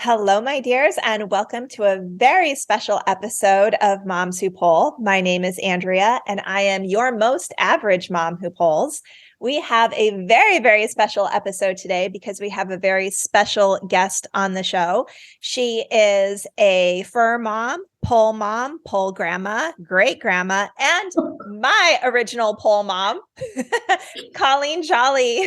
Hello, my dears, and welcome to a very special episode of Moms Who Pole. My name is Andrea, and I am your most average mom who poles. We have a very, very special episode today because we have a very special guest on the show. She is a fur mom, pole grandma, great grandma, and my original pole mom, Colleen Jolly.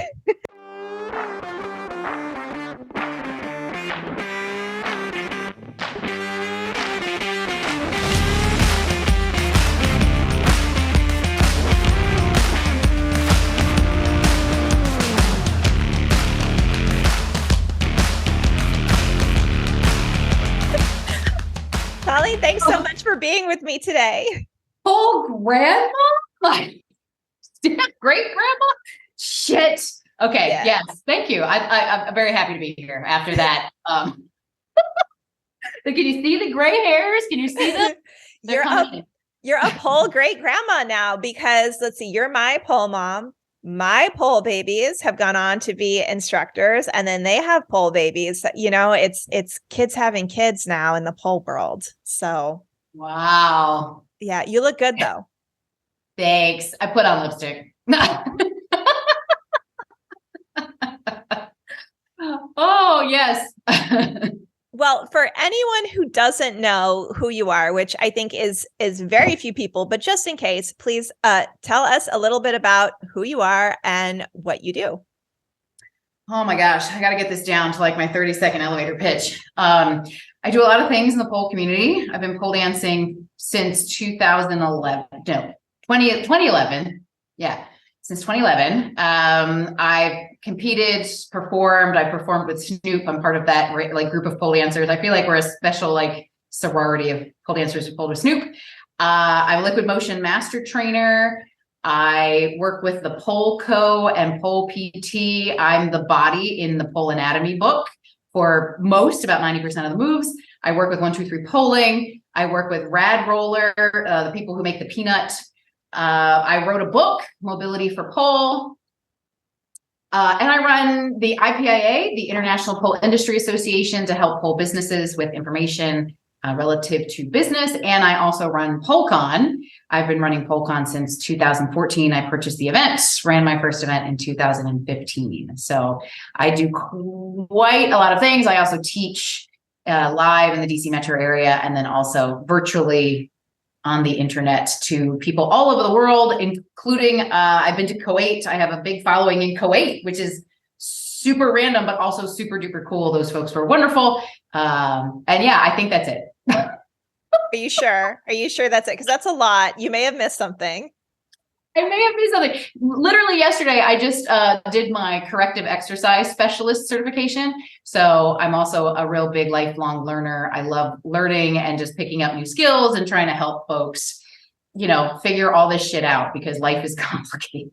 Colleen, thanks so much for being with me today. Oh, grandma? Like, great grandma? Shit. Okay. Yeah. Yes. Thank you. I'm very happy to be here after that. Can you see the gray hairs? Can you see them? You're a pole great grandma now because let's see, you're my pole mom. My pole babies have gone on to be instructors, and then they have pole babies. You know, it's kids having kids now in the pole world. So wow. Yeah, you look good though. Thanks. I put on lipstick. Oh, yes. Well, for anyone who doesn't know who you are, which I think is very few people, but just in case, please tell us a little bit about who you are and what you do. Oh my gosh, I got to get this down to like my 30-second elevator pitch. I do a lot of things in the pole community. I've been pole dancing since 2011. Yeah, since 2011. I've competed, performed. I performed with Snoop. I'm part of that like group of pole dancers. I feel like we're a special like sorority of pole dancers who pole with Snoop. I'm a liquid motion master trainer. I work with the PoleCon and Pole PT. I'm the body in the pole anatomy book for about 90% of the moves. I work with 1-2-3 polling. I work with Rad Roller, the people who make the peanut. I wrote a book, Mobility for Pole. And I run the IPIA, the International Pole Industry Association, to help pole businesses with information relative to business. And I also run PoleCon. I've been running PoleCon since 2014. I purchased the event, ran my first event in 2015. So I do quite a lot of things. I also teach live in the DC metro area, and then also virtually on the internet to people all over the world, including I've been to Kuwait. I have a big following in Kuwait, which is super random, but also super duper cool. Those folks were wonderful. And yeah, I think that's it. Are you sure? Are you sure that's it? Because that's a lot. You may have missed something. I may have missed something. Literally yesterday, I just did my corrective exercise specialist certification. So I'm also a real big lifelong learner. I love learning and just picking up new skills and trying to help folks, you know, figure all this shit out because life is complicated.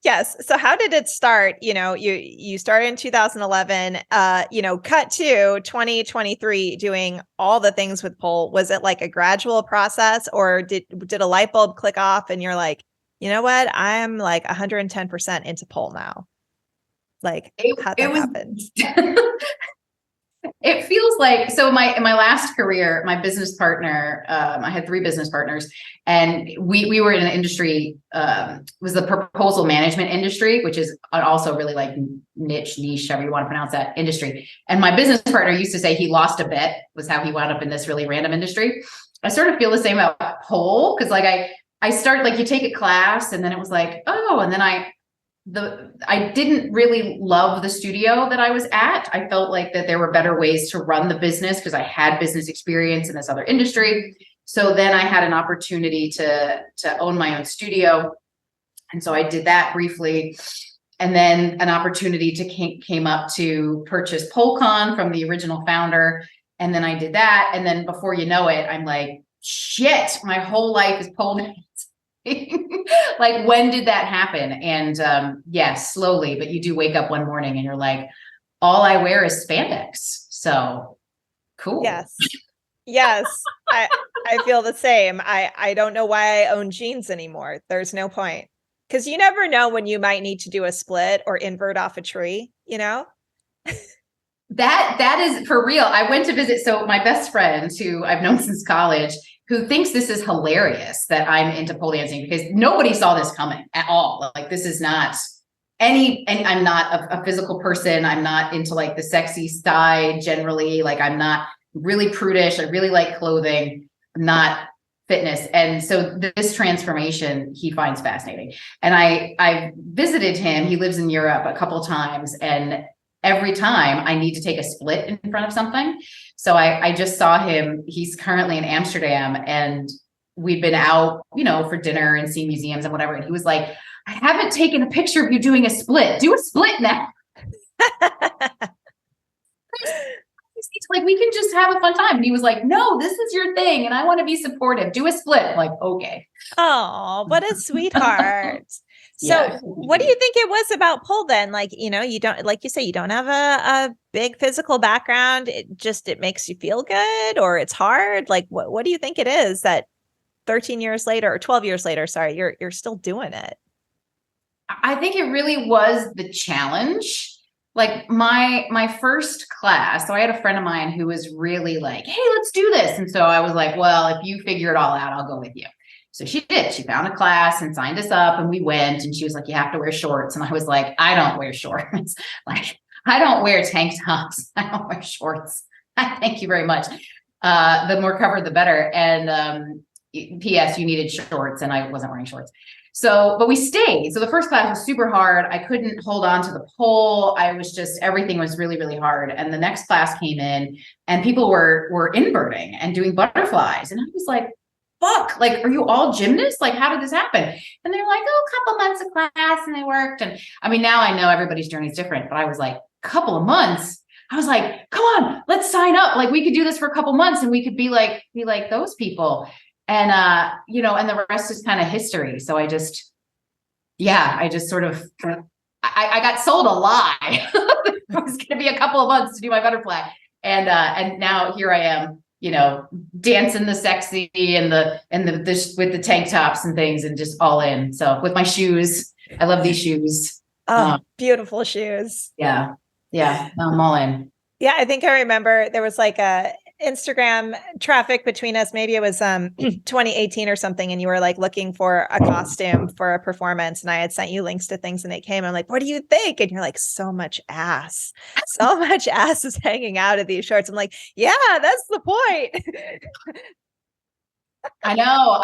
Yes. So how did it start? You know, you started in 2011, cut to 2023 doing all the things with pole. Was it like a gradual process, or did a light bulb click off and you're like, you know what? I'm like 110% into pole now. Like how that happened? It feels like, so in my last career, my business partner, I had 3 business partners, and we were in an industry, was the proposal management industry, which is also really like niche, however you want to pronounce that industry. And my business partner used to say he lost a bet was how he wound up in this really random industry. I sort of feel the same about pole, because like I started, like you take a class and then it was like, oh, and then I didn't really love the studio that I was at. I felt like that there were better ways to run the business because I had business experience in this other industry. So then I had an opportunity to own my own studio. And so I did that briefly. And then an opportunity came up to purchase PoleCon from the original founder. And then I did that. And then before you know it, I'm like, shit, my whole life is pole dance. Like, when did that happen? And yes, slowly, but you do wake up one morning and you're like, all I wear is spandex. So cool. Yes. I feel the same. I don't know why I own jeans anymore. There's no point, because you never know when you might need to do a split or invert off a tree, you know? that is for real. I went to visit. So my best friend, who I've known since college, who thinks this is hilarious that I'm into pole dancing, because nobody saw this coming at all. Like, this is not and I'm not a physical person. I'm not into like the sexy side generally. Like, I'm not really prudish. I really like clothing. I'm not fitness. And so this transformation he finds fascinating. And I visited him. He lives in Europe a couple times, and every time I need to take a split in front of something. So I just saw him. He's currently in Amsterdam, and we'd been out, for dinner and seen museums and whatever. And he was like, I haven't taken a picture of you doing a split. Do a split now. Like, we can just have a fun time. And he was like, no, this is your thing, and I want to be supportive. Do a split. I'm like, okay. Oh, what a sweetheart. So Yeah. what do you think it was about pole then? Like, you don't, like you say, you don't have a big physical background. It makes you feel good, or it's hard. Like, what do you think it is that 13 years later, or 12 years later, sorry, you're still doing it? I think it really was the challenge. Like, my first class. So I had a friend of mine who was really like, hey, let's do this. And so I was like, well, if you figure it all out, I'll go with you. So she did. She found a class and signed us up, and we went, and she was like, you have to wear shorts. And I was like, I don't wear shorts. Like, I don't wear tank tops. I don't wear shorts. Thank you very much. The more covered, the better. And P.S. you needed shorts, and I wasn't wearing shorts. So, but we stayed. So the first class was super hard. I couldn't hold on to the pole. Everything was really, really hard. And the next class came in, and people were inverting and doing butterflies. And I was like, fuck, like, are you all gymnasts? Like, how did this happen? And they're like, oh, a couple months of class, and they worked. And I mean, now I know everybody's journey is different, but I was like, couple of months. I was like, come on, let's sign up. Like, we could do this for a couple months, and we could be like those people. And, and the rest is kind of history. So I just sort of, I got sold a lie. It was going to be a couple of months to do my butterfly. And now here I am, dancing the sexy and the with the tank tops and things, and just all in. So with my shoes, I love these shoes. Oh, beautiful shoes. Yeah. Yeah. I'm all in. Yeah. I think I remember there was like a Instagram traffic between us. Maybe it was 2018 or something, and you were like looking for a costume for a performance, and I had sent you links to things, and they came. I'm like, what do you think? And you're like, so much ass is hanging out of these shorts. I'm like, yeah, that's the point. I know.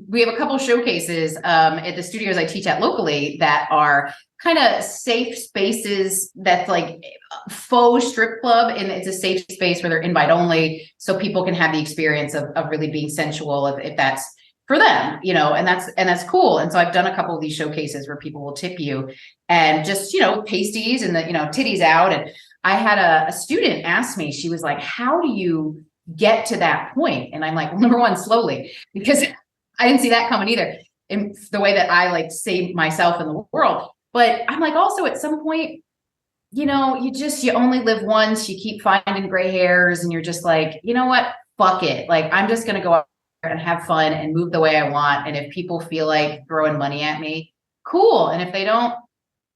We have a couple showcases at the studios I teach at locally that are kind of safe spaces. That's like faux strip club, and it's a safe space where they're invite only, so people can have the experience of really being sensual if that's for them, and that's cool. And so I've done a couple of these showcases where people will tip you, and just, pasties and the, titties out. And I had a student ask me, she was like, how do you get to that point? And I'm like, well, number one, slowly, because I didn't see that coming either, in the way that I like save myself in the world. But I'm like, also at some point, you only live once. You keep finding gray hairs, and you're just like, you know what? Fuck it. Like, I'm just going to go out there and have fun and move the way I want. And if people feel like throwing money at me, cool. And if they don't,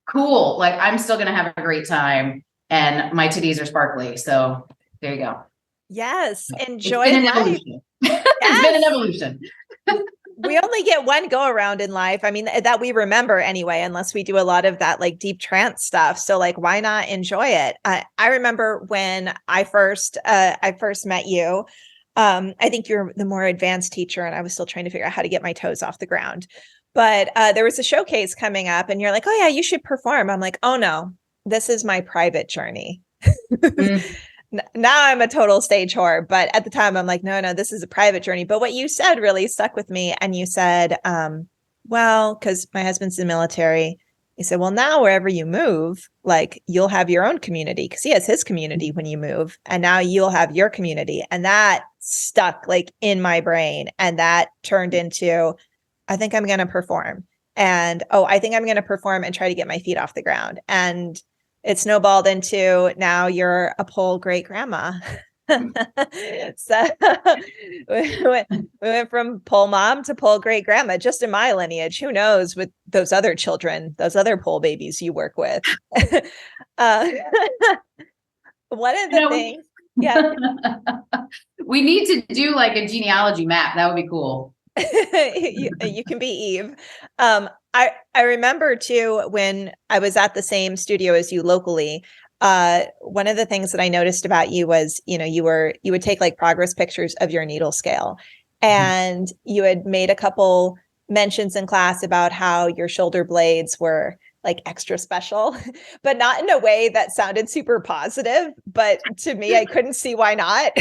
cool. Like, I'm still going to have a great time, and my titties are sparkly. So there you go. Yes. Enjoy life. It's been an evolution. We only get one go around in life. I mean, that we remember anyway, unless we do a lot of that like deep trance stuff. So like, why not enjoy it? I remember when I first met you. I think you're the more advanced teacher, and I was still trying to figure out how to get my toes off the ground. But there was a showcase coming up, and you're like, oh yeah, you should perform. I'm like, oh no, this is my private journey. Now I'm a total stage whore, but at the time I'm like, no, this is a private journey. But what you said really stuck with me. And you said, well, because my husband's in the military, you said, well, now wherever you move, like, you'll have your own community, because he has his community when you move, and now you'll have your community. And that stuck like in my brain, and that turned into, I think I'm going to perform, and I think I'm going to perform and try to get my feet off the ground. And it snowballed into, now you're a pole great grandma. So we went from pole mom to pole great grandma, just in my lineage. Who knows with those other children, those other pole babies you work with. One of You the know, things, yeah. we need to do like a genealogy map. That would be cool. You can be Eve. I remember too when I was at the same studio as you locally. One of the things that I noticed about you was, you would take like progress pictures of your needle scale, and you had made a couple mentions in class about how your shoulder blades were like extra special, but not in a way that sounded super positive. But to me, I couldn't see why not,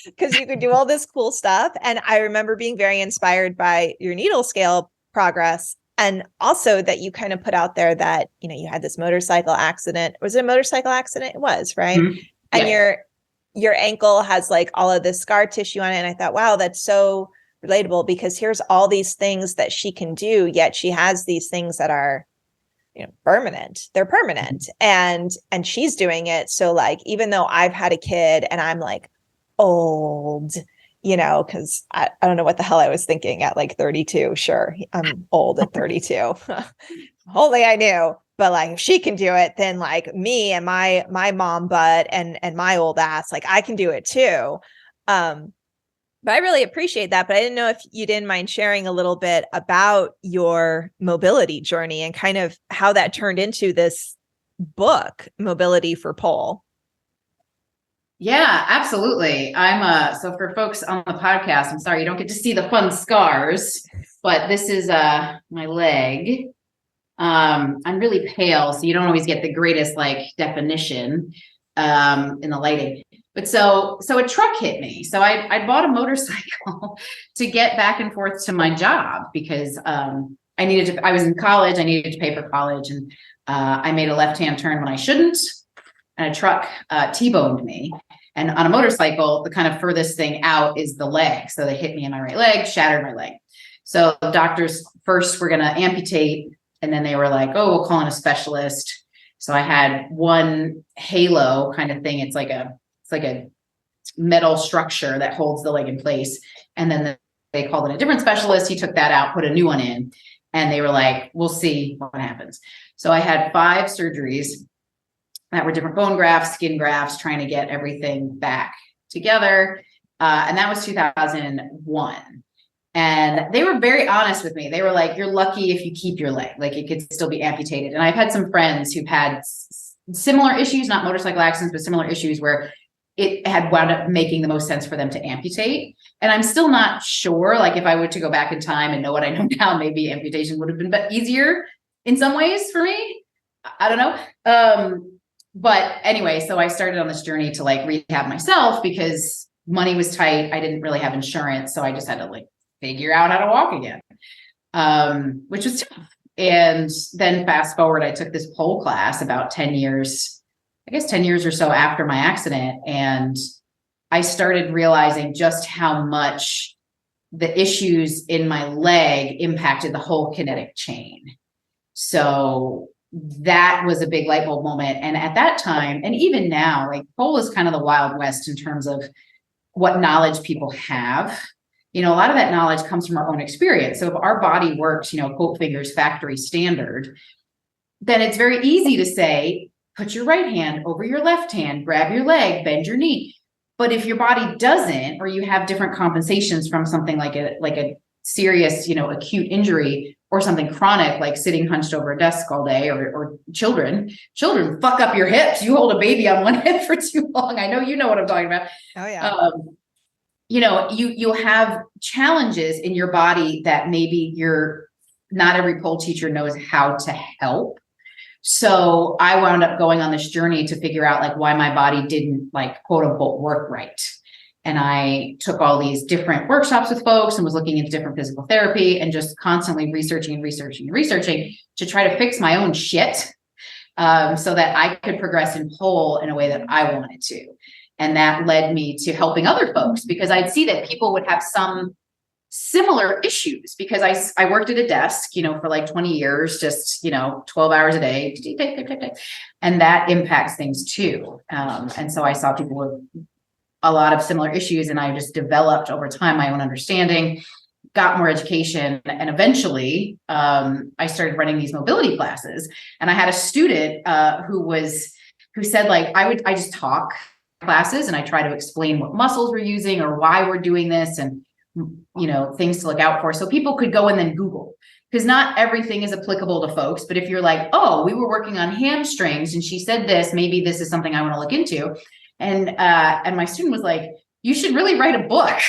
because you could do all this cool stuff. And I remember being very inspired by your needle scale progress. And also that you kind of put out there that, you had this motorcycle accident. Was it a motorcycle accident? It was, right? Mm-hmm. And Yeah. your ankle has like all of this scar tissue on it. And I thought, wow, that's so relatable, because here's all these things that she can do, yet she has these things that are permanent. They're permanent, and she's doing it. So like, even though I've had a kid and I'm like old, because I don't know what the hell I was thinking at like 32. Sure, I'm old at 32. Only I knew. But like, if she can do it, then like me and my mom butt and my old ass, like I can do it too. But I really appreciate that. But I didn't know if you didn't mind sharing a little bit about your mobility journey and kind of how that turned into this book, Mobility for Pole. Yeah, absolutely. So for folks on the podcast, I'm sorry you don't get to see the fun scars, but this is my leg. I'm really pale, so you don't always get the greatest like definition in the lighting. But so a truck hit me. So I bought a motorcycle to get back and forth to my job because I was in college, I needed to pay for college, and I made a left-hand turn when I shouldn't, and a truck T-boned me. And on a motorcycle, the kind of furthest thing out is the leg. So they hit me in my right leg, shattered my leg. So the doctors first were going to amputate, and then they were like, oh, we'll call in a specialist. So I had one halo kind of thing. It's like a metal structure that holds the leg in place. And then they called in a different specialist. He took that out, put a new one in, and they were like, we'll see what happens. So I had 5 surgeries that were different bone grafts, skin grafts, trying to get everything back together. And that was 2001. And they were very honest with me. They were like, you're lucky if you keep your leg, like it could still be amputated. And I've had some friends who've had similar issues, not motorcycle accidents, but similar issues where it had wound up making the most sense for them to amputate. And I'm still not sure, like if I were to go back in time and know what I know now, maybe amputation would have been easier in some ways for me. I don't know. But anyway, so I started on this journey to like rehab myself because money was tight. I didn't really have insurance. So I just had to like figure out how to walk again, which was tough. And then fast forward, I took this pole class about 10 years or so after my accident. And I started realizing just how much the issues in my leg impacted the whole kinetic chain. So that was a big light bulb moment. And at that time, and even now, like pole is kind of the Wild West in terms of what knowledge people have. A lot of that knowledge comes from our own experience. So if our body works, quote fingers factory standard, then it's very easy to say, put your right hand over your left hand, grab your leg, bend your knee. But if your body doesn't, or you have different compensations from something like a serious, acute injury, or something chronic, like sitting hunched over a desk all day, or children fuck up your hips. You hold a baby on one hip for too long. I know, you know what I'm talking about. Oh yeah. You'll have challenges in your body that maybe not every pole teacher knows how to help. So I wound up going on this journey to figure out like why my body didn't like quote unquote work right. And I took all these different workshops with folks and was looking into different physical therapy and just constantly researching to try to fix my own shit, so that I could progress in pole in a way that I wanted to. And that led me to helping other folks because I'd see that people would have some similar issues because I worked at a desk, for like 20 years, just, 12 hours a day, and that impacts things too. And so I saw people with a lot of similar issues, and I just developed over time my own understanding, got more education, and eventually I started running these mobility classes. And I had a student who said like, I just talk. classes, and I try to explain what muscles we're using or why we're doing this, and things to look out for, so people could go and then Google, because not everything is applicable to folks. But if you're like, oh, we were working on hamstrings and she said this, maybe this is something I want to look into. And my student was like, you should really write a book.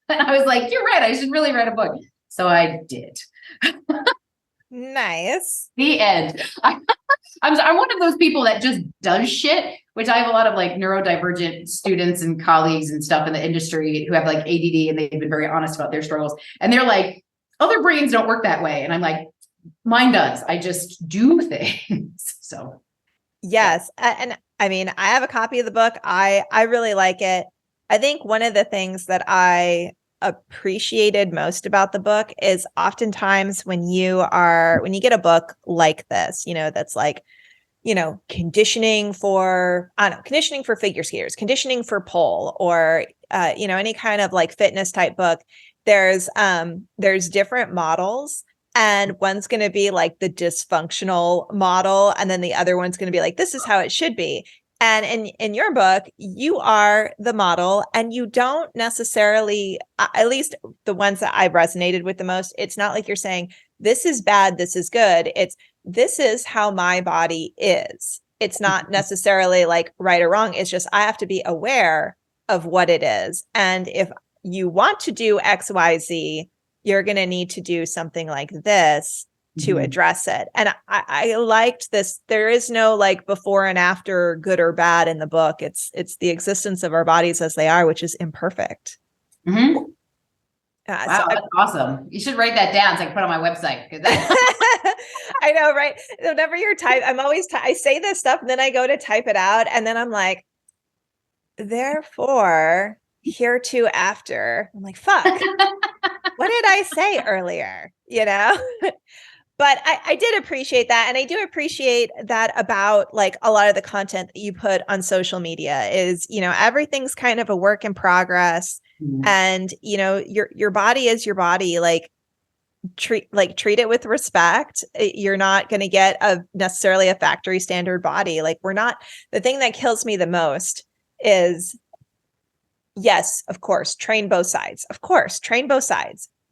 And I was like, you're right, I should really write a book. So I did. Nice. The end. I'm one of those people that just does shit, which I have a lot of like neurodivergent students and colleagues and stuff in the industry who have like ADD, and they've been very honest about their struggles. And they're like, other brains don't work that way. And I'm like, mine does. I just do things. So. Yes. And I mean, I have a copy of the book. I really like it. I think one of the things that I appreciated most about the book is oftentimes when you get a book like this, that's like, conditioning for figure skaters, conditioning for pole, or, any kind of like fitness type book, there's different models. And one's going to be like the dysfunctional model. And then the other one's going to be like, this is how it should be. And in your book, you are the model, and you don't necessarily, at least the ones that I resonated with the most, it's not like you're saying, this is bad, this is good. It's, this is how my body is. It's not necessarily like right or wrong. It's just, I have to be aware of what it is. And if you want to do X, Y, Z, you're going to need to do something like this to address it. And I liked this. There is no like before and after, good or bad, in the book. It's the existence of our bodies as they are, which is imperfect. Wow, that's awesome. You should write that down so I can put on my website. I know, right? Whenever you're I'm always, I say this stuff and then I go to type it out and then I'm like, therefore, hereafter. I'm like, fuck, what did I say earlier? But I did appreciate that. And I do appreciate that about like a lot of the content that you put on social media is, everything's kind of a work in progress. And, your body is your body. Like treat it with respect. You're not going to get necessarily a factory standard body. Like the thing that kills me the most is, yes, of course, train both sides.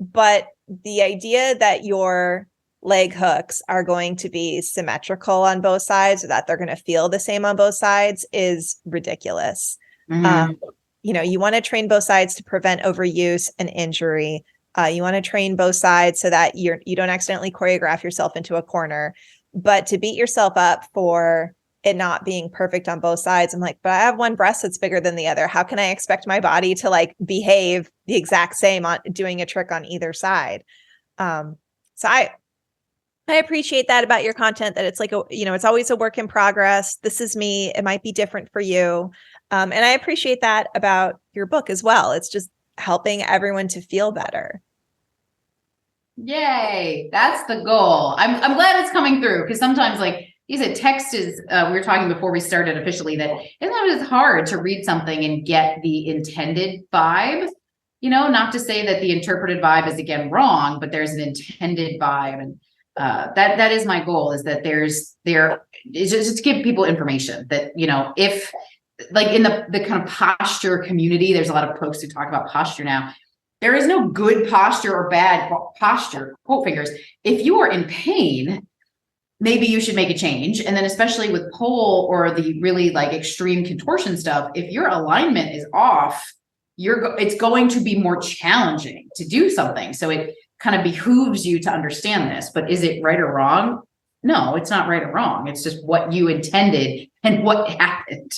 But the idea that your leg hooks are going to be symmetrical on both sides, or that they're going to feel the same on both sides, is ridiculous. You want to train both sides to prevent overuse and injury. You want to train both sides so that you don't accidentally choreograph yourself into a corner. But to beat yourself up for it not being perfect on both sides, I'm like, but I have one breast that's bigger than the other. How can I expect my body to like behave the exact same on doing a trick on either side? So I appreciate that about your content, that it's like, it's always a work in progress. This is me. It might be different for you. And I appreciate that about your book as well. It's just helping everyone to feel better. Yay. That's the goal. I'm glad it's coming through, because sometimes like you said, text is, we were talking before we started officially that it's hard to read something and get the intended vibe, not to say that the interpreted vibe is again wrong, but there's an intended vibe. And that is my goal, is that is just to give people information that, if like in the kind of posture community, there's a lot of folks who talk about posture now. There is no good posture or bad posture, quote fingers. If you are in pain, maybe you should make a change. And then especially with pole or the really like extreme contortion stuff, if your alignment is off, it's going to be more challenging to do something. So it kind of behooves you to understand this. But is it right or wrong? No, it's not right or wrong. It's just what you intended and what happened.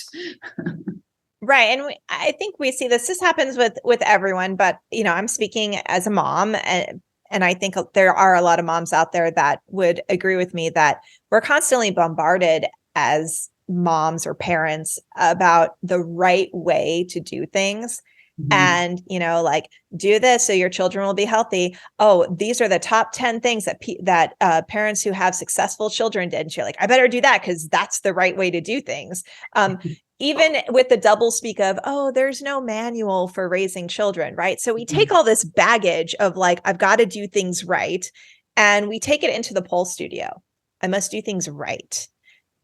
Right. And I think we see this happens with everyone, but, I'm speaking as a mom, and I think there are a lot of moms out there that would agree with me that we're constantly bombarded as moms or parents about the right way to do things. And, like, do this so your children will be healthy. Oh, these are the top 10 things that parents who have successful children did. And you're like, I better do that because that's the right way to do things. Even with the double speak of, oh, there's no manual for raising children, right? So we take all this baggage of like, I've got to do things right. And we take it into the pole studio. I must do things right.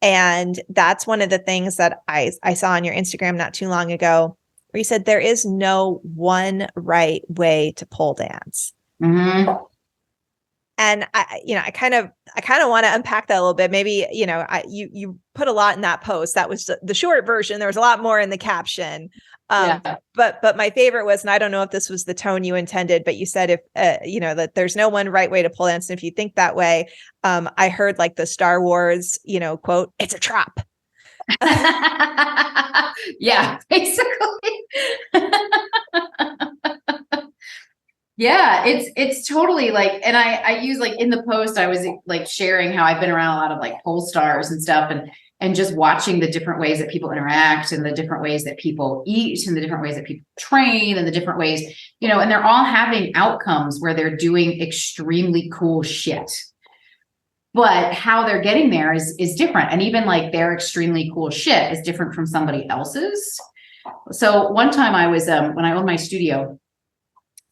And that's one of the things that I saw on your Instagram not too long ago, where you said there is no one right way to pole dance. Mm-hmm. And I kind of want to unpack that a little bit. Maybe, you put a lot in that post. That was the short version. There was a lot more in the caption. But my favorite was, and I don't know if this was the tone you intended, but you said if, that there's no one right way to pole dance. And if you think that way, I heard like the Star Wars, quote, "It's a trap." Yeah, basically. Yeah, it's totally like, and I use like in the post, I was like sharing how I've been around a lot of like pole stars and stuff, and just watching the different ways that people interact and the different ways that people eat and the different ways that people train and the different ways, and they're all having outcomes where they're doing extremely cool shit. But how they're getting there is different. And even like their extremely cool shit is different from somebody else's. So one time I was, when I owned my studio,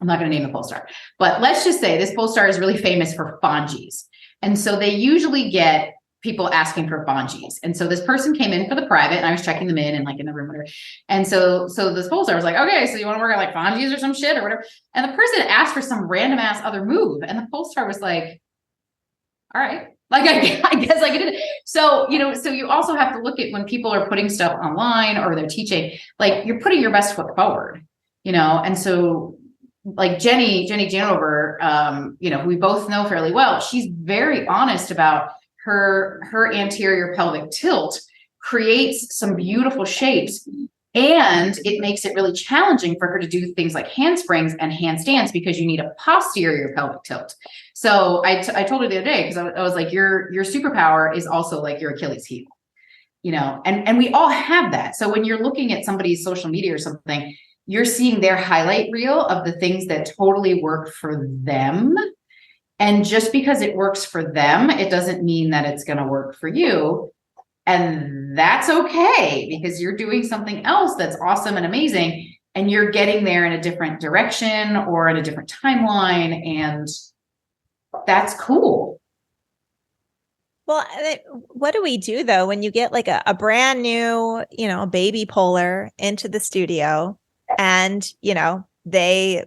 I'm not going to name the pole star, but let's just say this pole star is really famous for fongies. And so they usually get people asking for fongies. And so this person came in for the private, and I was checking them in and like in the room, whatever. And so this pole star was like, "Okay, so you want to work on like fongies or some shit or whatever?" And the person asked for some random ass other move. And the pole star was like, "All right." Like, I guess like it did. So, so you also have to look at when people are putting stuff online or they're teaching, like you're putting your best foot forward, and so like Jenny Janover, who we both know fairly well, she's very honest about her anterior pelvic tilt creates some beautiful shapes, and it makes it really challenging for her to do things like handsprings and handstands because you need a posterior pelvic tilt. So I told her the other day, because I was like, your superpower is also like your Achilles heel, and we all have that. So when you're looking at somebody's social media or something, you're seeing their highlight reel of the things that totally work for them. And just because it works for them, it doesn't mean that it's going to work for you. And that's okay, because you're doing something else that's awesome and amazing, and you're getting there in a different direction or in a different timeline. And that's cool. Well, what do we do though, when you get like a brand new, baby poler into the studio, and, they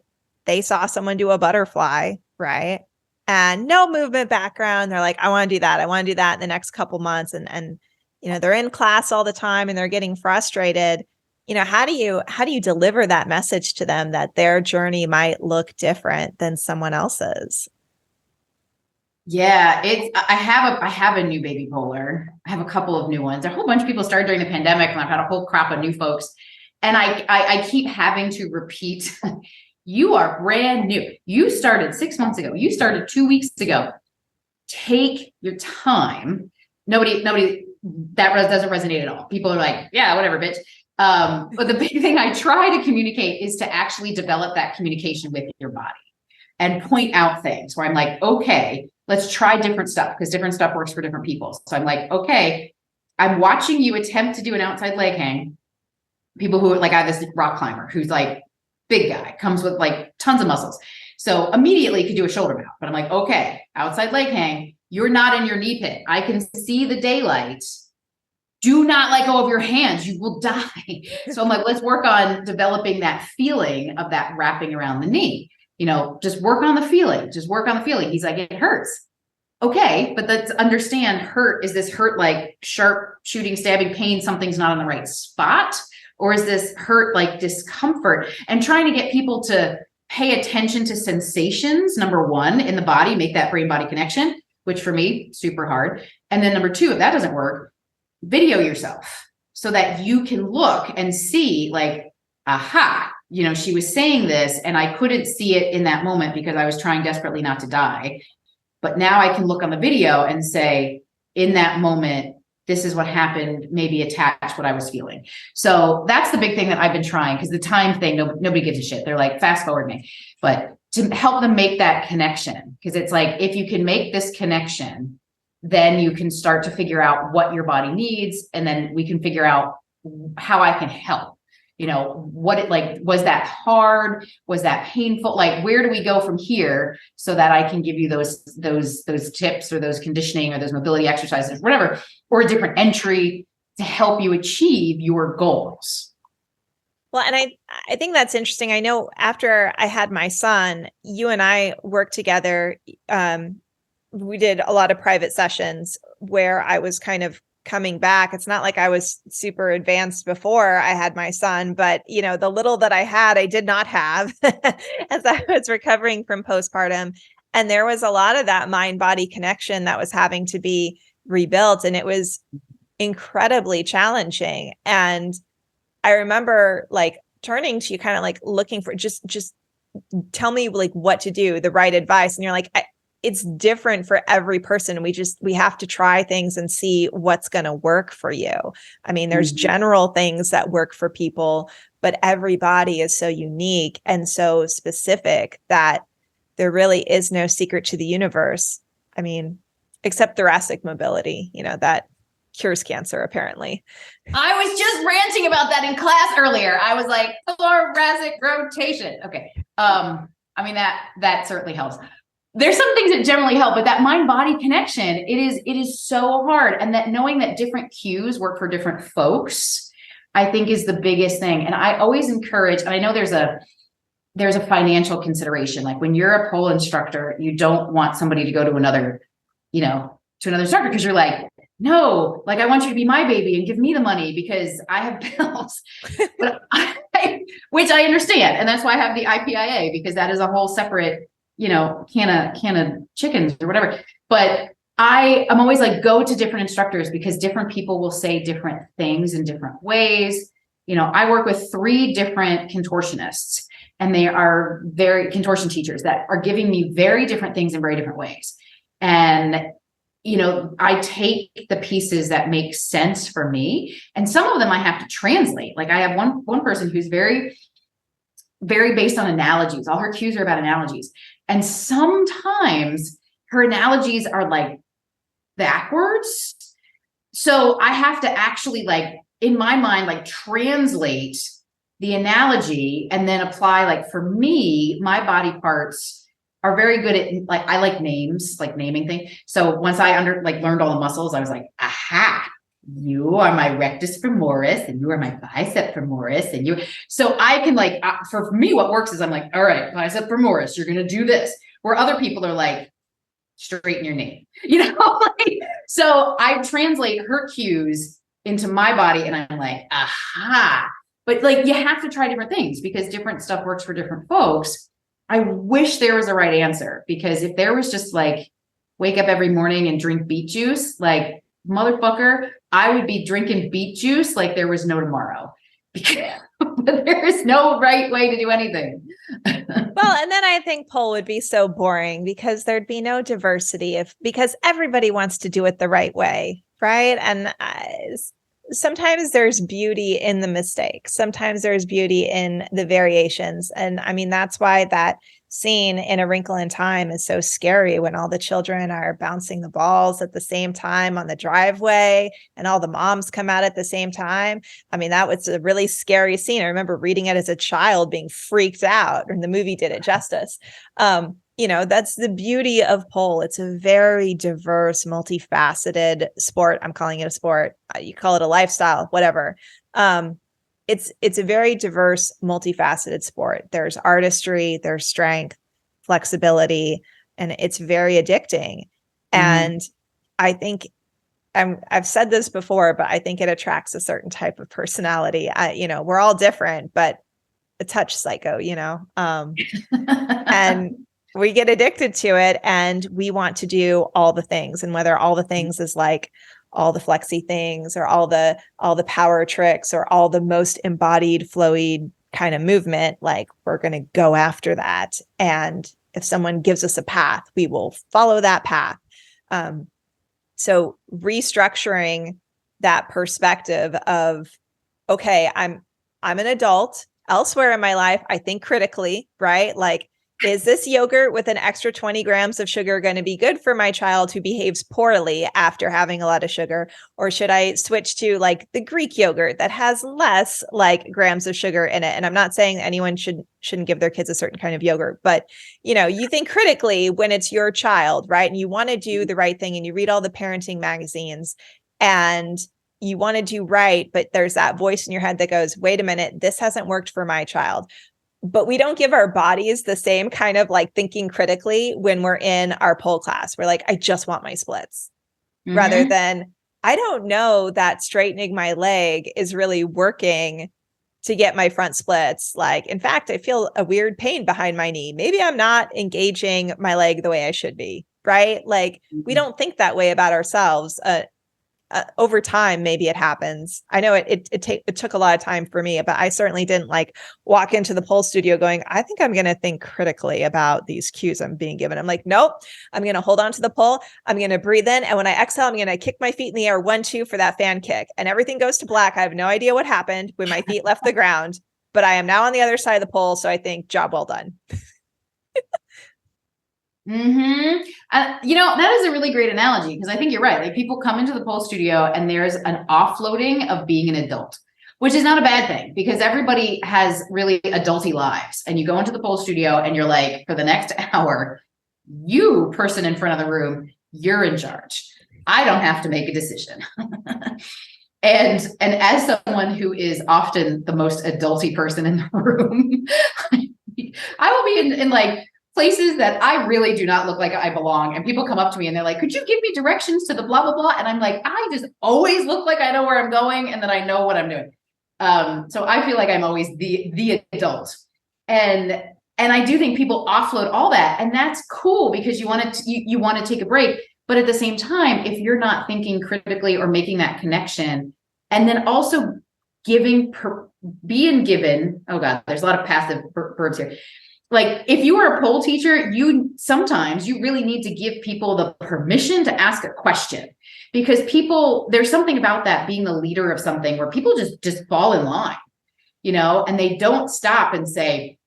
saw someone do a butterfly, right? And no movement background. They're like, "I want to do that. I want to do that in the next couple months." And, they're in class all the time and they're getting frustrated. How do you deliver that message to them that their journey might look different than someone else's? Yeah, I have a new baby poler. I have a couple of new ones. A whole bunch of people started during the pandemic, and I've had a whole crop of new folks. And I keep having to repeat, you are brand new. You started 6 months ago. You started 2 weeks ago. Take your time. Nobody, that doesn't resonate at all. People are like, "Yeah, whatever, bitch." But the big thing I try to communicate is to actually develop that communication with your body and point out things where I'm like, "Okay, let's try different stuff," because different stuff works for different people. So I'm like, "Okay, I'm watching you attempt to do an outside leg hang." People who like, I have this rock climber who's like big guy, comes with like tons of muscles. So immediately could do a shoulder mount, but I'm like, "Okay, outside leg hang, you're not in your knee pit. I can see the daylight. Do not let go of your hands. You will die." So I'm like, let's work on developing that feeling of that wrapping around the knee. Just work on the feeling. Just work on the feeling. He's like, "It hurts." Okay, but let's understand hurt. Is this hurt like sharp shooting, stabbing pain? Something's not in the right spot? Or is this hurt like discomfort? And trying to get people to pay attention to sensations, number one, in the body, make that brain body connection, which for me, super hard. And then number two, if that doesn't work, video yourself so that you can look and see like, aha, she was saying this and I couldn't see it in that moment because I was trying desperately not to die. But now I can look on the video and say, in that moment, this is what happened, maybe attach what I was feeling. So that's the big thing that I've been trying, because the time thing, nobody gives a shit. They're like, fast forward me. But to help them make that connection, because it's like, if you can make this connection, then you can start to figure out what your body needs. And then we can figure out how I can help. what it like, was that hard? Was that painful? Like, where do we go from here so that I can give you those tips or those conditioning or those mobility exercises, whatever, or a different entry to help you achieve your goals. Well, and I think that's interesting. I know after I had my son, you and I worked together. We did a lot of private sessions where I was kind of coming back. It's not like I was super advanced before I had my son, but the little that I had, I did not have as I was recovering from postpartum. And there was a lot of that mind-body connection that was having to be rebuilt. And it was incredibly challenging. And I remember like turning to you, kind of like looking for just tell me like what to do, the right advice. And you're like, it's different for every person. We have to try things and see what's going to work for you. I mean, there's general things that work for people, but every body is so unique and so specific that there really is no secret to the universe. I mean, except thoracic mobility, that cures cancer, apparently. I was just ranting about that in class earlier. I was like, thoracic rotation. Okay. I mean, that certainly helps. There's some things that generally help, but that mind-body connection, it is so hard. And that knowing that different cues work for different folks, I think is the biggest thing. And I always encourage, and I know there's a financial consideration. Like when you're a pole instructor, you don't want somebody to go to another instructor because you're like, no, like I want you to be my baby and give me the money because I have bills, but which I understand. And that's why I have the IPIA, because that is a whole separate, can of chickens or whatever. But I'm always like, go to different instructors because different people will say different things in different ways. I work with 3 different contortionists and they are very contortion teachers that are giving me very different things in very different ways. And I take the pieces that make sense for me, and some of them I have to translate. Like I have one person who's very, very based on analogies. All her cues are about analogies. And sometimes her analogies are like backwards. So I have to actually like, in my mind, like translate the analogy and then apply, like for me, my body parts are very good at like, I like names, like naming things. So once I learned all the muscles, I was like, aha, you are my rectus femoris and you are my bicep femoris and so I can like, for me, what works is I'm like, all right, bicep femoris, you're going to do this, where other people are like, straighten your knee, so I translate her cues into my body and I'm like, aha, but like, you have to try different things because different stuff works for different folks. I wish there was a right answer, because if there was just like, wake up every morning and drink beet juice, like motherfucker, I would be drinking beet juice like there was no tomorrow, but there is no right way to do anything. Well, and then I think pole would be so boring because there'd be no diversity because everybody wants to do it the right way. Right. And sometimes there's beauty in the mistakes. Sometimes there's beauty in the variations. And I mean, that's why that scene in A Wrinkle in Time is so scary when all the children are bouncing the balls at the same time on the driveway and all the moms come out at the same time. I mean, that was a really scary scene. I remember reading it as a child being freaked out, and the movie did it justice. That's the beauty of pole. It's a very diverse, multifaceted sport. I'm calling it a sport. You call it a lifestyle, whatever. It's a very diverse, multifaceted sport. There's artistry, there's strength, flexibility, and it's very addicting. Mm-hmm. And I think I've said this before, but I think it attracts a certain type of personality. We're all different, but a touch psycho, and we get addicted to it and we want to do all the things. And whether all the things is like all the flexy things or all the power tricks or all the most embodied, flowy kind of movement, like we're going to go after that. And if someone gives us a path, we will follow that path. So restructuring that perspective of, okay, I'm an adult. Elsewhere in my life, I think critically, right? Like is this yogurt with an extra 20 grams of sugar going to be good for my child who behaves poorly after having a lot of sugar? Or should I switch to like the Greek yogurt that has less like grams of sugar in it? And I'm not saying anyone shouldn't give their kids a certain kind of yogurt, but you think critically when it's your child, right? And you want to do the right thing and you read all the parenting magazines and you want to do right, but there's that voice in your head that goes, wait a minute, this hasn't worked for my child. But we don't give our bodies the same kind of like thinking critically when we're in our pole class. We're like, I just want my splits rather than I don't know that straightening my leg is really working to get my front splits. Like, in fact, I feel a weird pain behind my knee. Maybe I'm not engaging my leg the way I should be, right? Like we don't think that way about ourselves. Over time, maybe it happens. I know it took a lot of time for me, but I certainly didn't like walk into the pole studio going, I think I'm going to think critically about these cues I'm being given. I'm like, nope, I'm going to hold on to the pole. I'm going to breathe in. And when I exhale, I'm going to kick my feet in the air 1-2 for that fan kick. And everything goes to black. I have no idea what happened when my feet left the ground, but I am now on the other side of the pole. So I think job well done. That is a really great analogy because I think you're right. Like people come into the pole studio and there's an offloading of being an adult, which is not a bad thing because everybody has really adulty lives. And you go into the pole studio and you're like, for the next hour, you person in front of the room, you're in charge. I don't have to make a decision. And as someone who is often the most adulty person in the room, I will be in like places that I really do not look like I belong. And people come up to me and they're like, could you give me directions to the blah, blah, blah. And I'm like, I just always look like I know where I'm going and that I know what I'm doing. So I feel like I'm always the adult. And I do think people offload all that. And that's cool because you want to take a break. But at the same time, if you're not thinking critically or making that connection, and then also being given, oh God, there's a lot of passive verbs here. Like if you are a pole teacher, sometimes you really need to give people the permission to ask a question because there's something about that being the leader of something where people just fall in line, and they don't stop and say,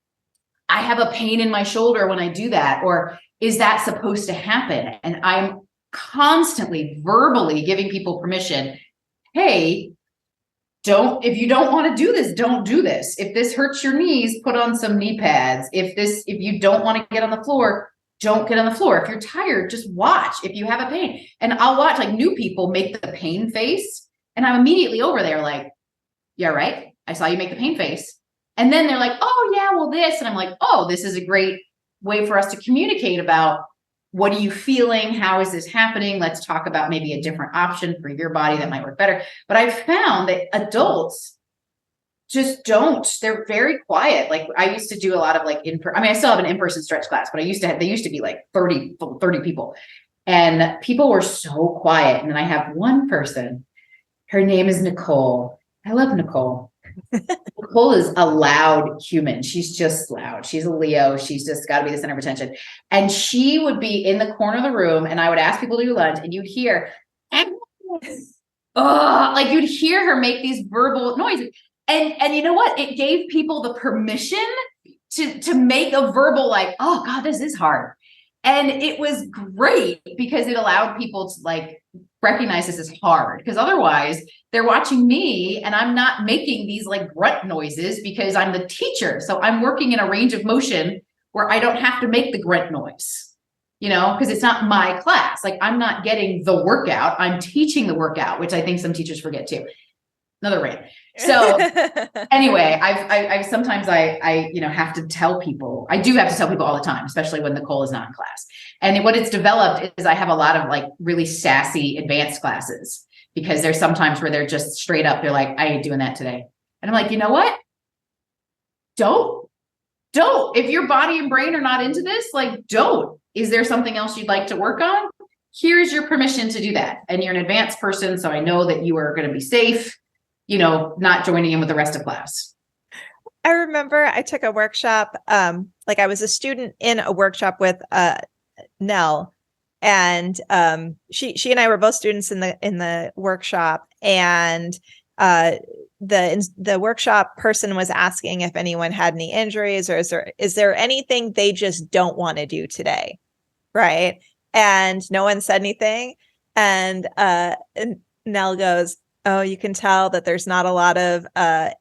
I have a pain in my shoulder when I do that. Or is that supposed to happen? And I'm constantly verbally giving people permission. Hey, if you don't want to do this, don't do this. If this hurts your knees, put on some knee pads. If you don't want to get on the floor, don't get on the floor. If you're tired, just watch. If you have a pain, and I'll watch like new people make the pain face. And I'm immediately over there like, yeah, right. I saw you make the pain face. And then they're like, oh yeah, well this. And I'm like, oh, this is a great way for us to communicate about what are you feeling? How is this happening? Let's talk about maybe a different option for your body that might work better. But I've found that adults just don't. They're very quiet. Like I used to do a lot of like I still have an in-person stretch class, but they used to be like 30 people. And people were so quiet. And then I have one person, her name is Nicole. I love Nicole. Nicole is a loud human. She's just loud. She's a Leo. She's just got to be the center of attention. And she would be in the corner of the room and I would ask people to do lunch and you'd hear, like you'd hear her make these verbal noises. And you know what? It gave people the permission to make a verbal like, oh God, this is hard. And it was great because it allowed people to like recognize this as hard because otherwise they're watching me and I'm not making these like grunt noises because I'm the teacher. So I'm working in a range of motion where I don't have to make the grunt noise, because it's not my class. Like I'm not getting the workout. I'm teaching the workout, which I think some teachers forget too. Another rant. So anyway, I've sometimes I have to tell people, I do have to tell people all the time, especially when Nicole is not in class. And what it's developed is I have a lot of like really sassy advanced classes because there's sometimes where they're just straight up. They're like, I ain't doing that today. And I'm like, you know what? Don't, if your body and brain are not into this, like, don't. Is there something else you'd like to work on? Here's your permission to do that. And you're an advanced person. So I know that you are going to be safe, not joining in with the rest of class. I remember I took a workshop, I was a student in a workshop with Nell, and she and I were both students in the workshop, and the workshop person was asking if anyone had any injuries, or is there anything they just don't want to do today, right? And no one said anything. And Nell goes, "Oh, you can tell that there's not a lot of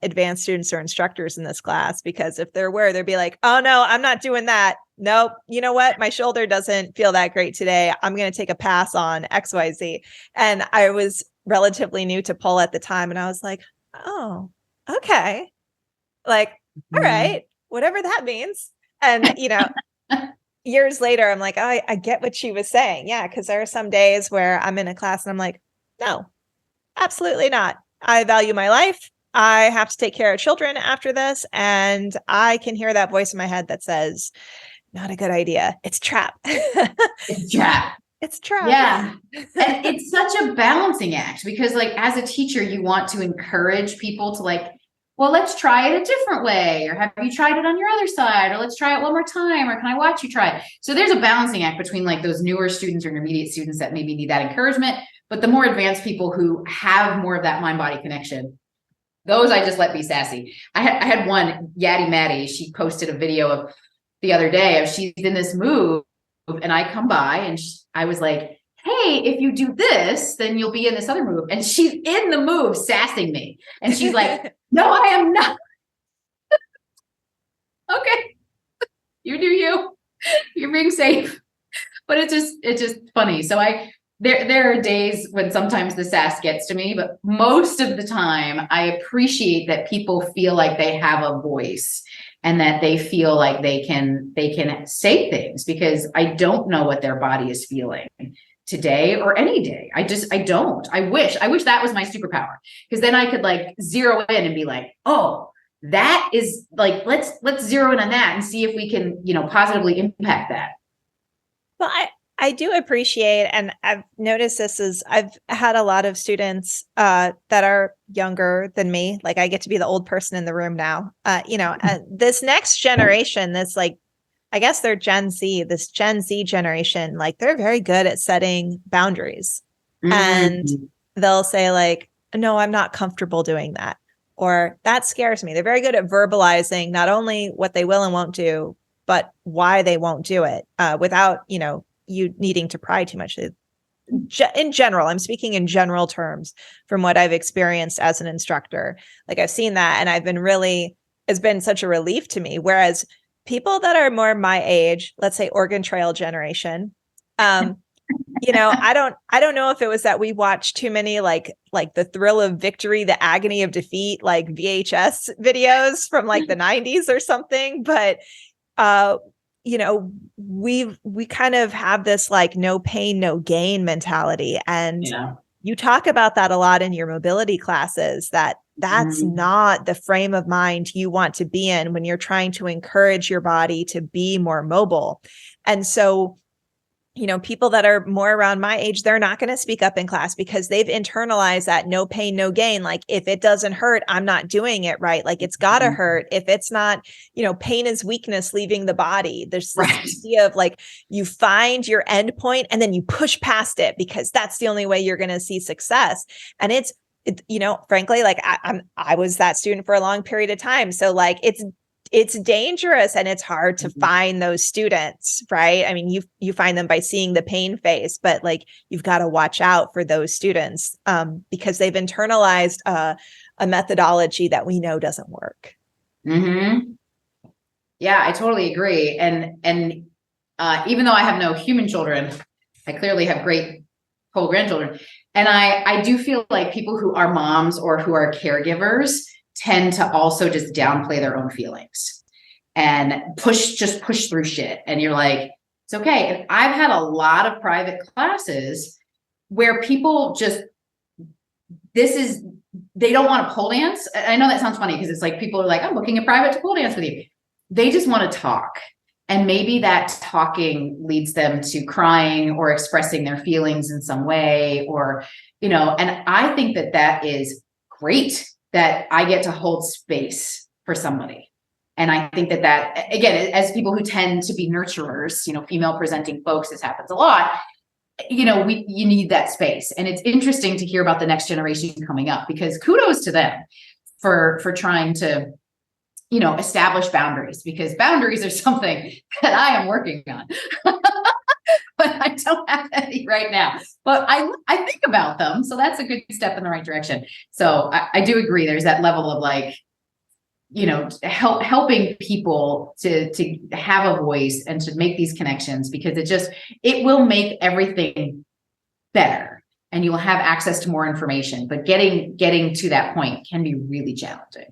advanced students or instructors in this class, because if there were, they'd be like, oh no, I'm not doing that. Nope. You know what? My shoulder doesn't feel that great today. I'm going to take a pass on XYZ." And I was relatively new to pole at the time. And I was like, oh, okay. Like, all right, whatever that means. And, years later, I'm like, oh, I get what she was saying. Yeah. Cause there are some days where I'm in a class and I'm like, no, absolutely not. I value my life. I have to take care of children after this. And I can hear that voice in my head that says, not a good idea. It's trap. It's trap. It's trap. Yeah. And it's such a balancing act, because like as a teacher, you want to encourage people to like, well, let's try it a different way. Or have you tried it on your other side? Or let's try it one more time. Or can I watch you try it? So there's a balancing act between like those newer students or intermediate students that maybe need that encouragement. But the more advanced people who have more of that mind-body connection, those I just let be sassy. I had one, Yaddy Maddie, she posted a video of the other day of she's in this move, and I come by and I was like, hey, if you do this, then you'll be in this other move. And she's in the move sassing me. And she's like, no, I am not. Okay. You do you. You're being safe. But it's just funny. So there are days when sometimes the sass gets to me, but most of the time I appreciate that people feel like they have a voice and that they feel like they can say things, because I don't know what their body is feeling today or any day. I don't. I wish that was my superpower, because then I could like zero in and be like, oh, that is like, let's zero in on that and see if we can, positively impact that. Well, I do appreciate, and I've noticed this is I've had a lot of students that are younger than me. Like I get to be the old person in the room now. This next generation, this like, I guess they're this Gen Z generation, like they're very good at setting boundaries. And they'll say like, no, I'm not comfortable doing that. Or that scares me. They're very good at verbalizing not only what they will and won't do, but why they won't do it without, you needing to pry too much. In general, I'm speaking in general terms from what I've experienced as an instructor. Like I've seen that, and it's been such a relief to me. Whereas people that are more my age, let's say Oregon Trail generation, I don't know if it was that we watched too many like the thrill of victory, the agony of defeat, like VHS videos from like the 90s or something, but we kind of have this like no pain, no gain mentality. And you talk about that a lot in your mobility classes, that's not the frame of mind you want to be in when you're trying to encourage your body to be more mobile. And so, people that are more around my age, they're not going to speak up in class because they've internalized that no pain, no gain. Like if it doesn't hurt, I'm not doing it right. Like it's got to hurt. If it's not, pain is weakness leaving the body. There's this idea of like, you find your end point and then you push past it because that's the only way you're going to see success. And frankly, like I was that student for a long period of time. So like it's dangerous and it's hard to find those students, right? I mean, you find them by seeing the pain face, but like you've got to watch out for those students because they've internalized a methodology that we know doesn't work. Mm-hmm. Yeah, I totally agree. And even though I have no human children, I clearly have great pole grandchildren. And I do feel like people who are moms or who are caregivers tend to also just downplay their own feelings and push through shit. And you're like, it's okay. And I've had a lot of private classes where people they don't want to pole dance. I know that sounds funny because it's like, people are like, I'm booking a private to pole dance with you. They just want to talk. And maybe that talking leads them to crying or expressing their feelings in some way, or, and I think that is great that I get to hold space for somebody. And I think that again, as people who tend to be nurturers, female presenting folks, this happens a lot, you need that space. And it's interesting to hear about the next generation coming up, because kudos to them for trying to, establish boundaries, because boundaries are something that I am working on. But I don't have any right now. But I think about them. So that's a good step in the right direction. So I do agree. There's that level of like, helping people to have a voice and to make these connections, because it will make everything better and you will have access to more information. But getting to that point can be really challenging.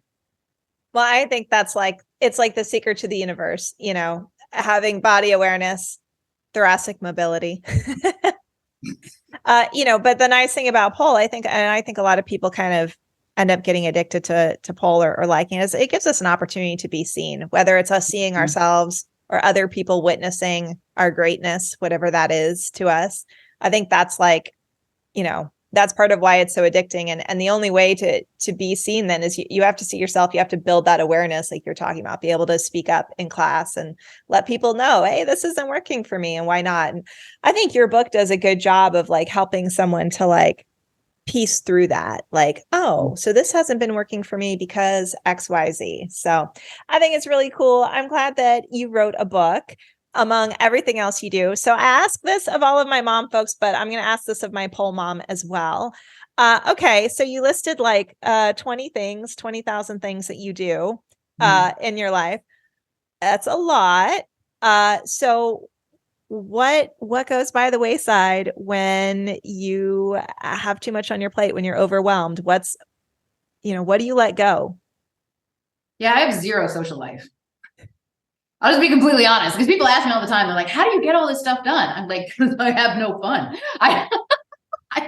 Well, I think it's like the secret to the universe, having body awareness, thoracic mobility. But the nice thing about pole, I think a lot of people kind of end up getting addicted to pole or liking it, it gives us an opportunity to be seen, whether it's us seeing ourselves or other people witnessing our greatness, whatever that is to us. I think that's that's part of why it's so addicting. And the only way to be seen then is you have to see yourself. You have to build that awareness, like you're talking about, be able to speak up in class and let people know, hey, this isn't working for me and why not? And I think your book does a good job of like helping someone to like piece through that, like, oh, so this hasn't been working for me because XYZ. So I think it's really cool. I'm glad that you wrote a book among everything else you do. So I ask this of all of my mom folks, but I'm going to ask this of my pole mom as well. Okay. So you listed like 20,000 things that you do in your life. That's a lot. So what goes by the wayside when you have too much on your plate, when you're overwhelmed? What do you let go? Yeah, I have zero social life. I'll just be completely honest, because people ask me all the time, they're like, how do you get all this stuff done? I'm like, I have no fun. I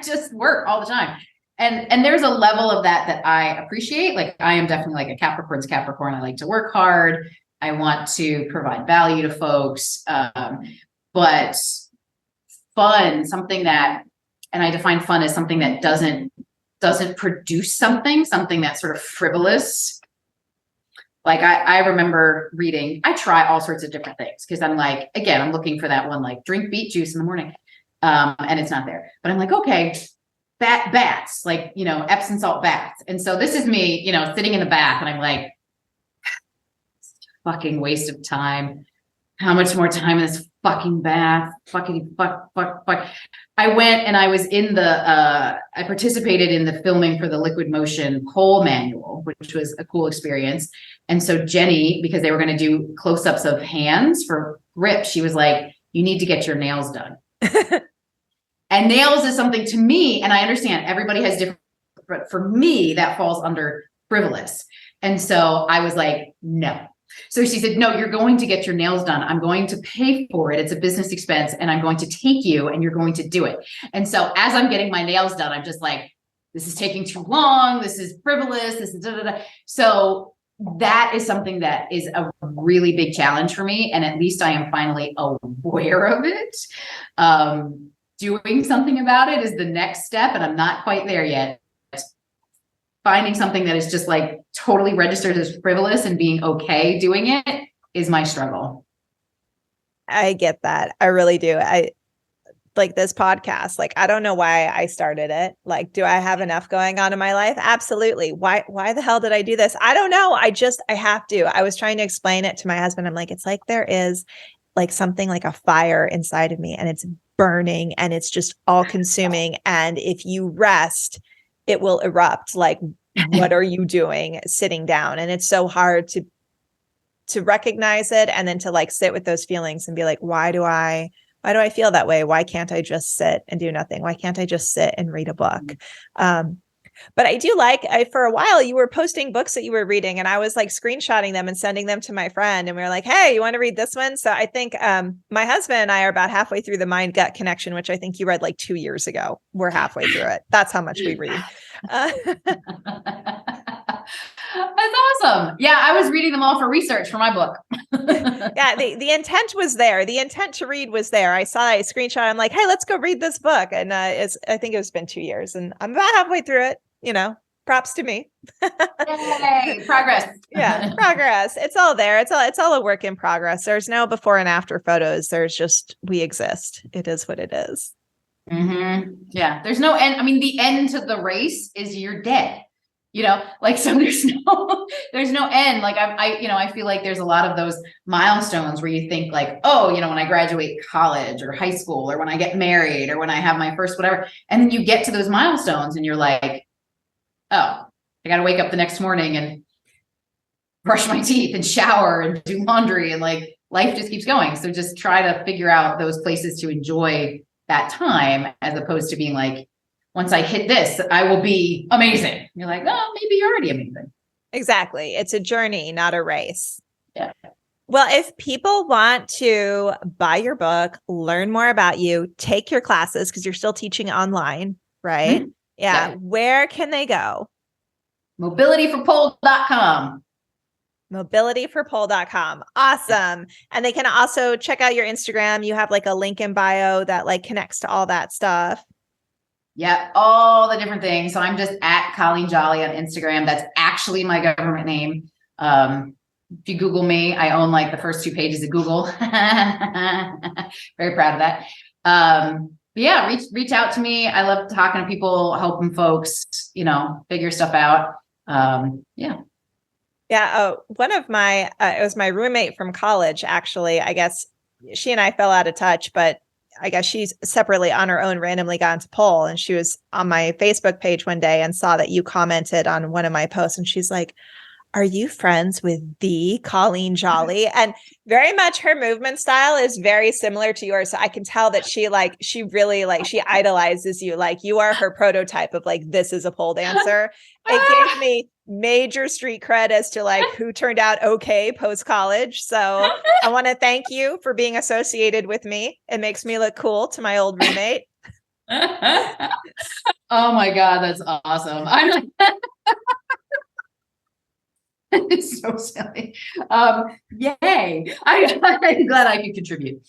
just work all the time. And there's a level of that I appreciate. Like, I am definitely like a Capricorn's Capricorn. I like to work hard. I want to provide value to folks. But fun, something that, and I define fun as something that doesn't produce something that's sort of frivolous. Like I remember reading, I try all sorts of different things because I'm like, again, I'm looking for that one, like drink beet juice in the morning. And it's not there, but I'm like, okay, baths, like, Epsom salt baths. And so this is me, sitting in the bath and I'm like, fucking waste of time. How much more time in this fucking bath? Fuck. I went and I was in I participated in the filming for the Liquid Motion pole manual, which was a cool experience. And so Jenny, because they were going to do close-ups of hands for grip, she was like, you need to get your nails done. And nails is something to me, and I understand everybody has different, but for me, that falls under frivolous. And so I was like, no. So she said, no, you're going to get your nails done. I'm going to pay for it. It's a business expense and I'm going to take you and you're going to do it. And so as I'm getting my nails done, I'm just like, this is taking too long. This is frivolous. This is da, da, da. So that is something that is a really big challenge for me. And at least I am finally aware of it. Doing something about it is the next step. And I'm not quite there yet. Finding something that is just like totally registered as frivolous and being okay doing it is my struggle. I get that. I really do. I like this podcast. Like, I don't know why I started it. Like, do I have enough going on in my life? Absolutely. Why the hell did I do this? I don't know. I have to. I was trying to explain it to my husband. I'm like, it's like there is like something like a fire inside of me and it's burning and it's just all consuming. And if you rest, it will erupt. Like, what are you doing sitting down? And it's so hard to recognize it and then to like sit with those feelings and be like, why do I feel that way? Why can't I just sit and do nothing? Why can't I just sit and read a book? But I do for a while you were posting books that you were reading and I was like screenshotting them and sending them to my friend. And we were like, hey, you want to read this one? So I think my husband and I are about halfway through the Mind Gut Connection, which I think you read like 2 years ago. We're halfway through it. That's how much we read. That's awesome. Yeah, I was reading them all for research for my book. Yeah, the intent was there. The intent to read was there. I saw a screenshot. I'm like, hey, let's go read this book. And I think it's been 2 years and I'm about halfway through it. Props to me. Yay, progress. Yeah, progress. It's all there. It's all a work in progress. There's no before and after photos. There's just, we exist. It is what it is. Mm-hmm. Yeah. There's no end. I mean, the end to the race is you're dead. like, so there's no end. Like I feel like there's a lot of those milestones where you think like, oh, when I graduate college or high school, or when I get married, or when I have my first whatever. And then you get to those milestones and you're like, oh, I got to wake up the next morning and brush my teeth and shower and do laundry. And like, life just keeps going. So just try to figure out those places to enjoy that time, as opposed to being like, once I hit this, I will be amazing. You're like, oh, maybe you're already amazing. Exactly. It's a journey, not a race. Yeah. Well, if people want to buy your book, learn more about you, take your classes, because you're still teaching online, right? Mm-hmm. Yeah. Where can they go? Mobilityforpole.com. Mobilityforpole.com. Awesome. And they can also check out your Instagram. You have like a link in bio that like connects to all that stuff. Yeah, all the different things. So I'm just at Colleen Jolly on Instagram. That's actually my government name. If you Google me, I own like the first 2 pages of Google. Very proud of that. But yeah, reach out to me. I love talking to people, helping folks, figure stuff out. Yeah. Yeah. One of my, it was my roommate from college, actually. I guess she and I fell out of touch, but I guess she's separately on her own randomly got into Pole, and she was on my Facebook page one day and saw that you commented on one of my posts, and she's like, are you friends with the Colleen Jolly? And very much her movement style is very similar to yours. So I can tell that she really she idolizes you. Like, you are her prototype of like, this is a pole dancer. It gave me major street cred as to like who turned out okay post-college. So I want to thank you for being associated with me. It makes me look cool to my old roommate. Oh my God, that's awesome. It's so silly. Yay. I'm glad I could contribute.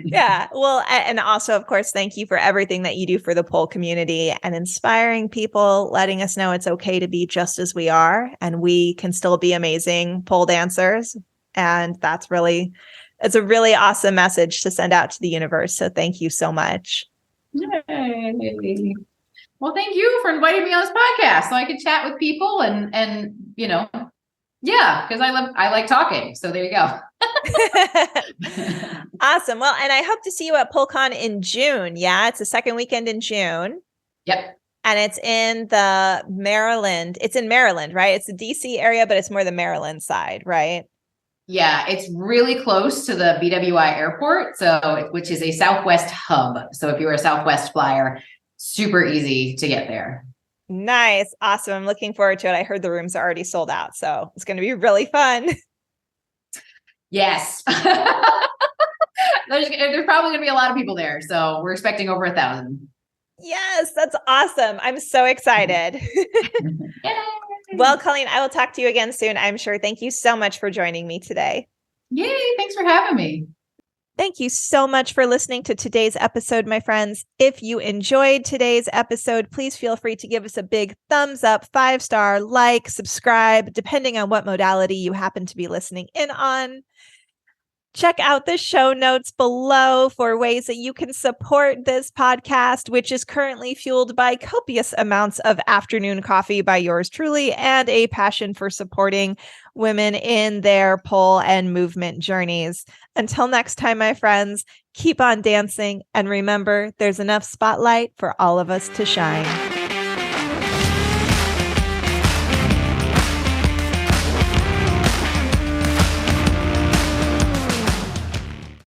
Yeah. Well, and also, of course, thank you for everything that you do for the pole community and inspiring people, letting us know it's okay to be just as we are, and we can still be amazing pole dancers. And it's a really awesome message to send out to the universe. So thank you so much. Yay. Well, thank you for inviting me on this podcast so I could chat with people and yeah, because I like talking. So there you go. Awesome. Well, and I hope to see you at PoleCon in June. Yeah, it's the second weekend in June. Yep. And it's in the Maryland. It's in Maryland, right? It's the DC area, but it's more the Maryland side, right? Yeah, it's really close to the BWI airport, which is a Southwest hub. So if you're a Southwest flyer, super easy to get there. Nice. Awesome. I'm looking forward to it. I heard the rooms are already sold out, so it's going to be really fun. Yes. There's probably going to be a lot of people there. So we're expecting over 1,000. Yes, that's awesome. I'm so excited. Well, Colleen, I will talk to you again soon, I'm sure. Thank you so much for joining me today. Yay. Thanks for having me. Thank you so much for listening to today's episode, my friends. If you enjoyed today's episode, please feel free to give us a big thumbs up, 5-star, like, subscribe, depending on what modality you happen to be listening in on. Check out the show notes below for ways that you can support this podcast, which is currently fueled by copious amounts of afternoon coffee by yours truly and a passion for supporting women in their pole and movement journeys. Until next time, my friends, keep on dancing, and remember, there's enough spotlight for all of us to shine.